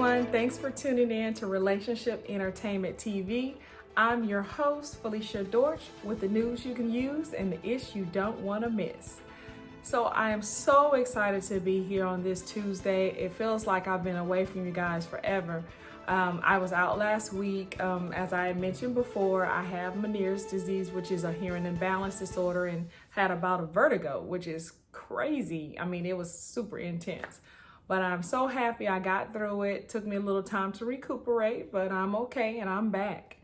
everyone. Thanks for tuning in to Relationship Entertainment TV. I'm your host, Felicia Dortch, with the news you can use and the ish you don't want to miss. So I am so excited to be here on this Tuesday. It feels like I've been away from you guys forever. I was out last week. As I had mentioned before, I have Meniere's disease, which is a hearing imbalance disorder, and had about a vertigo, which is crazy. I mean, it was super intense. But I'm so happy I got through it. Took me a little time to recuperate, but I'm okay and I'm back.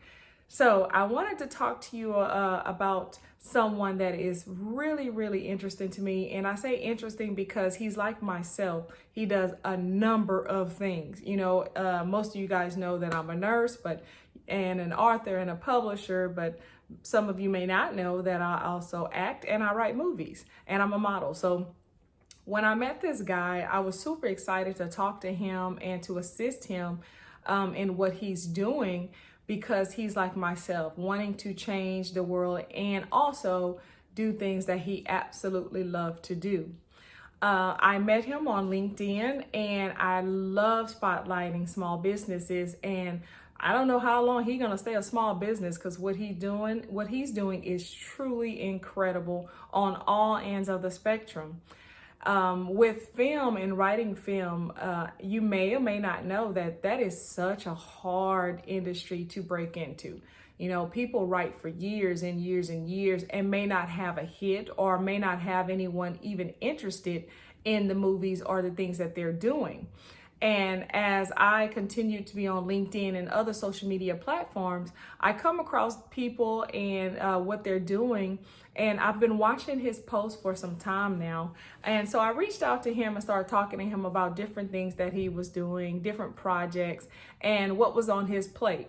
So I wanted to talk to you about someone that is really, really interesting to me. And I say interesting because he's like myself. He does a number of things. You know, most of you guys know that I'm a nurse, and an author and a publisher, but some of you may not know that I also act and I write movies and I'm a model. So when I met this guy, I was super excited to talk to him and to assist him in what he's doing, because he's like myself, wanting to change the world and also do things that he absolutely loved to do. I met him on LinkedIn, and I love spotlighting small businesses, and I don't know how long he's gonna stay a small business, because what he's doing is truly incredible on all ends of the spectrum. With film and writing film, you may or may not know that is such a hard industry to break into. You know, people write for years and years and years and may not have a hit, or may not have anyone even interested in the movies or the things that they're doing. And as I continue to be on LinkedIn and other social media platforms, I come across people and what they're doing. And I've been watching his posts for some time now. And so I reached out to him and started talking to him about different things that he was doing, different projects, and what was on his plate.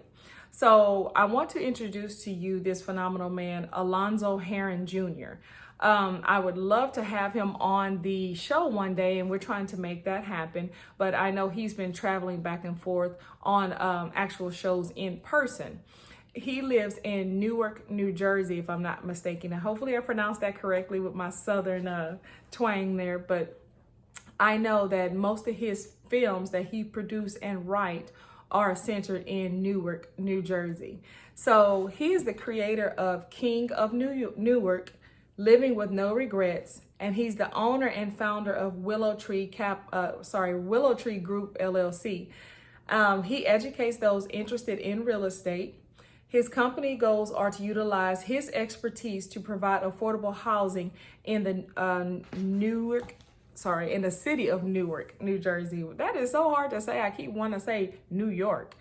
So I want to introduce to you this phenomenal man, Alonzo Herran Jr. I would love to have him on the show one day, and we're trying to make that happen. But I know he's been traveling back and forth on actual shows in person. He lives in Newark, New Jersey, if I'm not mistaken. And hopefully I pronounced that correctly with my southern twang there. But I know that most of his films that he produced and write are centered in Newark, New Jersey. So he is the creator of King of Newark, Living with No Regrets, and he's the owner and founder of Willow Tree Group LLC. He educates those interested in real estate. His company goals are to utilize his expertise to provide affordable housing in the in the city of Newark, New Jersey. That is so hard to say. I keep wanting to say New York.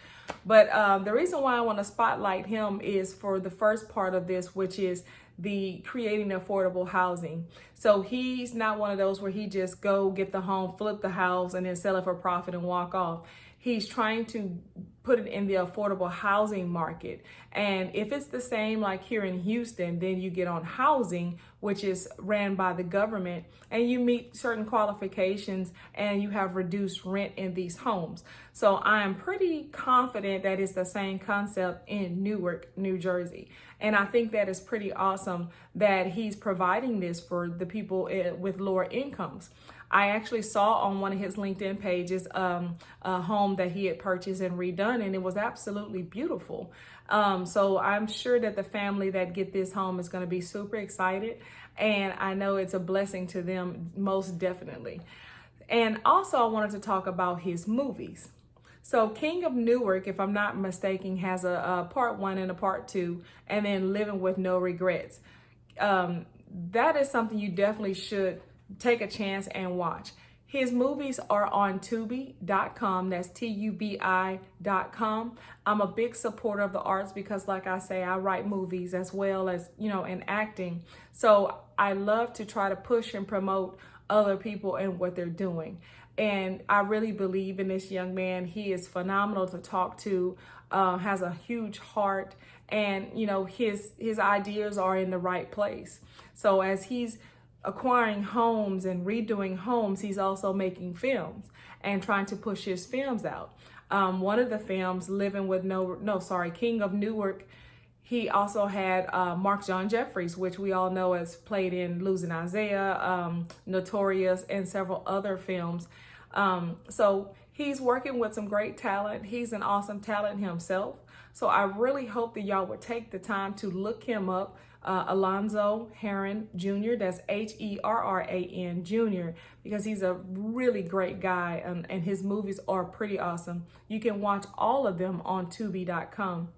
But the reason why I want to spotlight him is for the first part of this, which is the creating affordable housing. So he's not one of those where he just go get the home, flip the house, and then sell it for profit and walk off. He's trying to put it in the affordable housing market. And if it's the same like here in Houston, then you get on housing, which is ran by the government, and you meet certain qualifications and you have reduced rent in these homes. So I am pretty confident that it's the same concept in Newark, New Jersey. And I think that is pretty awesome that he's providing this for the people with lower incomes. I actually saw on one of his LinkedIn pages a home that he had purchased and redone, and it was absolutely beautiful. So I'm sure that the family that get this home is going to be super excited, and I know it's a blessing to them, most definitely. And also I wanted to talk about his movies. So King of Newark, if I'm not mistaken, has a part 1 and a part 2, and then Living with No Regrets. That is something you definitely should take a chance and watch. His movies are on Tubi.com. That's TUBI.com. I'm a big supporter of the arts because, like I say, I write movies as well as, in acting. So I love to try to push and promote other people and what they're doing. And I really believe in this young man. He is phenomenal to talk to, has a huge heart, and, his ideas are in the right place. So as he's acquiring homes and redoing homes, he's also making films and trying to push his films out. One of the films, King of Newark, he also had Mark John Jeffries, which we all know as played in Losing Isaiah, Notorious, and several other films. So He's working with some great talent. He's an awesome talent himself. So I really hope that y'all would take the time to look him up. Alonzo Herran Jr. That's Herran Jr. because he's a really great guy, and his movies are pretty awesome. You can watch all of them on Tubi.com.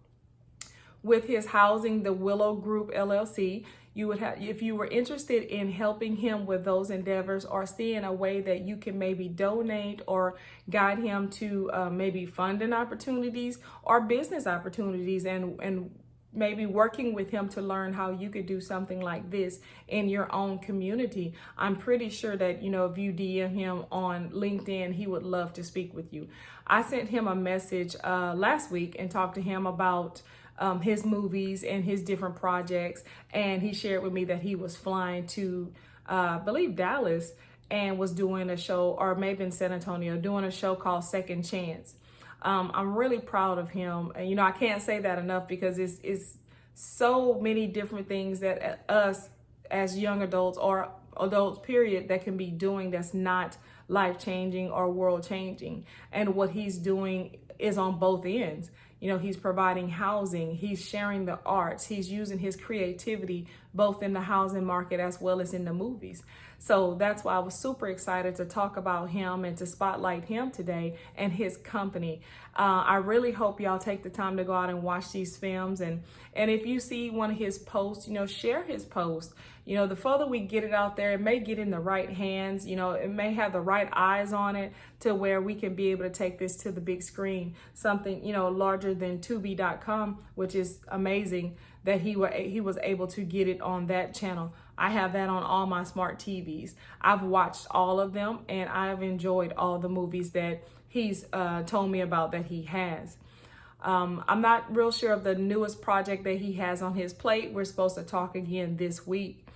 With his housing, the Willow Group LLC, you would have, if you were interested in helping him with those endeavors or seeing a way that you can maybe donate or guide him to maybe funding opportunities or business opportunities, and maybe working with him to learn how you could do something like this in your own community. I'm pretty sure that, you know, if you DM him on LinkedIn, he would love to speak with you. I sent him a message last week and talked to him about his movies and his different projects. And he shared with me that he was flying to, I believe, Dallas, and was doing a show, or maybe in San Antonio, doing a show called Second Chance. I'm really proud of him. And, you know, I can't say that enough because it's so many different things that us as young adults or adults, period, that can be doing that's not life-changing or world-changing. And what he's doing is on both ends. You know, he's providing housing, he's sharing the arts, he's using his creativity both in the housing market as well as in the movies. So that's why I was super excited to talk about him and to spotlight him today and his company. I really hope y'all take the time to go out and watch these films. And if you see one of his posts, you know, share his post. You know, the further we get it out there, it may get in the right hands, you know, it may have the right eyes on it to where we can be able to take this to the big screen, something, you know, larger than Tubi.com, which is amazing that he was able to get it on that channel. I have that on all my smart TVs. I've watched all of them and I've enjoyed all the movies that he's told me about that he has. I'm not real sure of the newest project that he has on his plate. We're supposed to talk again this week,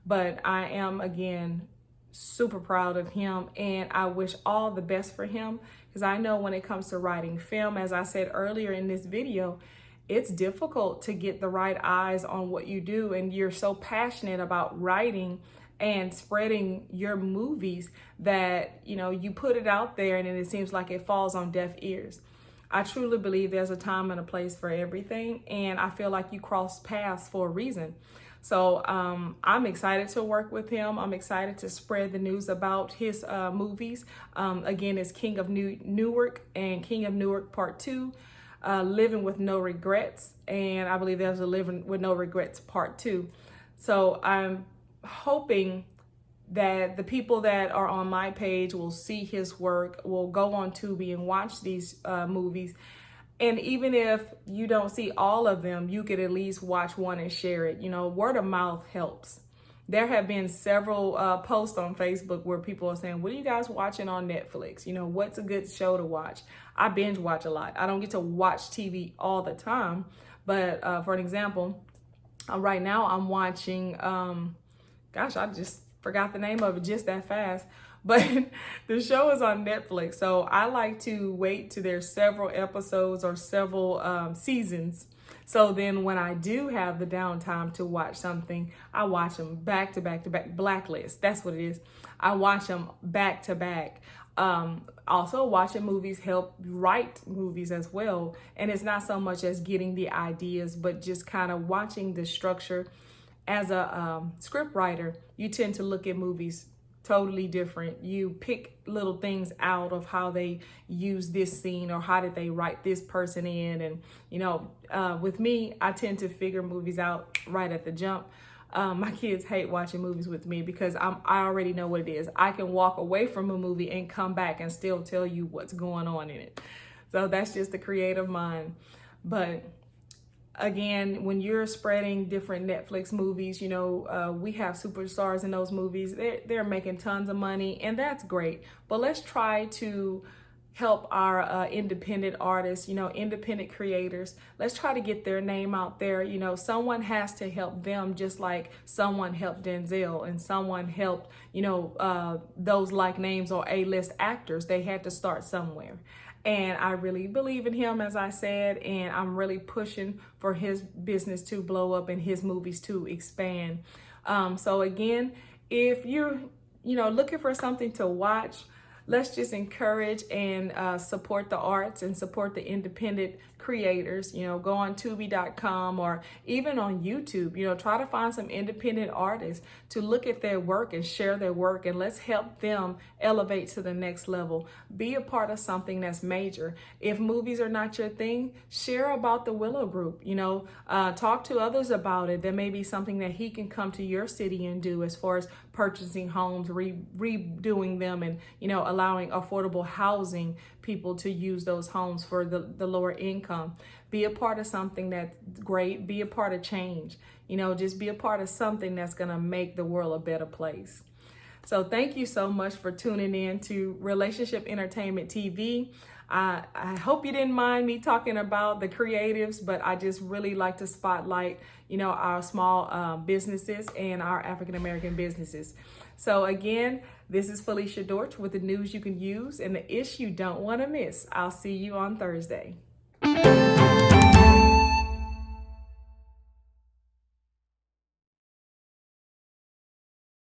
but I am, again, super proud of him, and I wish all the best for him, because I know when it comes to writing film, as I said earlier in this video, it's difficult to get the right eyes on what you do, and you're so passionate about writing and spreading your movies that, you know, you put it out there and then it seems like it falls on deaf ears. I truly believe there's a time and a place for everything, and I feel like you cross paths for a reason. So I'm excited to work with him. I'm excited to spread the news about his movies. Again, it's King of Newark and King of Newark Part 2, Living with No Regrets, and I believe there's a Living with No Regrets Part 2. So I'm hoping that the people that are on my page will see his work, will go on Tubi and watch these movies. And even if you don't see all of them, you could at least watch one and share it. You know, word of mouth helps. There have been several posts on Facebook where people are saying, what are you guys watching on Netflix? You know, what's a good show to watch? I binge watch a lot. I don't get to watch TV all the time. But for an example, right now I'm watching, gosh, I just forgot the name of it just that fast. But the show is on Netflix, so I like to wait till there's several episodes or several seasons. So then when I do have the downtime to watch something, I watch them back to back to back. Blacklist, that's what it is. I watch them back to back. Also, watching movies help write movies as well. And it's not so much as getting the ideas, but just kind of watching the structure. As a script writer, you tend to look at movies totally different. You pick little things out of how they use this scene or how did they write this person in. And, you know, with me, I tend to figure movies out right at the jump. My kids hate watching movies with me because I already know what it is. I can walk away from a movie and come back and still tell you what's going on in it. So that's just the creative mind. But again, when you're spreading different Netflix movies, you know, we have superstars in those movies. They're making tons of money, and that's great. But let's try to help our independent artists, you know, independent creators. Let's try to get their name out there. You know, someone has to help them, just like someone helped Denzel and someone helped, you know, those like names or A-list actors. They had to start somewhere. And I really believe in him, as I said, and I'm really pushing for his business to blow up and his movies to expand. So again, if you're, you know, looking for something to watch, let's just encourage and support the arts and support the independent creators. You know, go on Tubi.com or even on YouTube. You know, try to find some independent artists to look at their work and share their work, and let's help them elevate to the next level. Be a part of something that's major. If movies are not your thing, share about the Willow Group. You know, talk to others about it. There may be something that he can come to your city and do as far as purchasing homes, redoing them, and, you know, allowing affordable housing people to use those homes for the lower income. Be a part of something that's great. Be a part of change. You know, just be a part of something that's going to make the world a better place. So thank you so much for tuning in to Relationship Entertainment TV. I hope you didn't mind me talking about the creatives, but I just really like to spotlight, you know, our small businesses and our African-American businesses. So again, this is Felicia Dortch with the news you can use and the ish you don't want to miss. I'll see you on Thursday.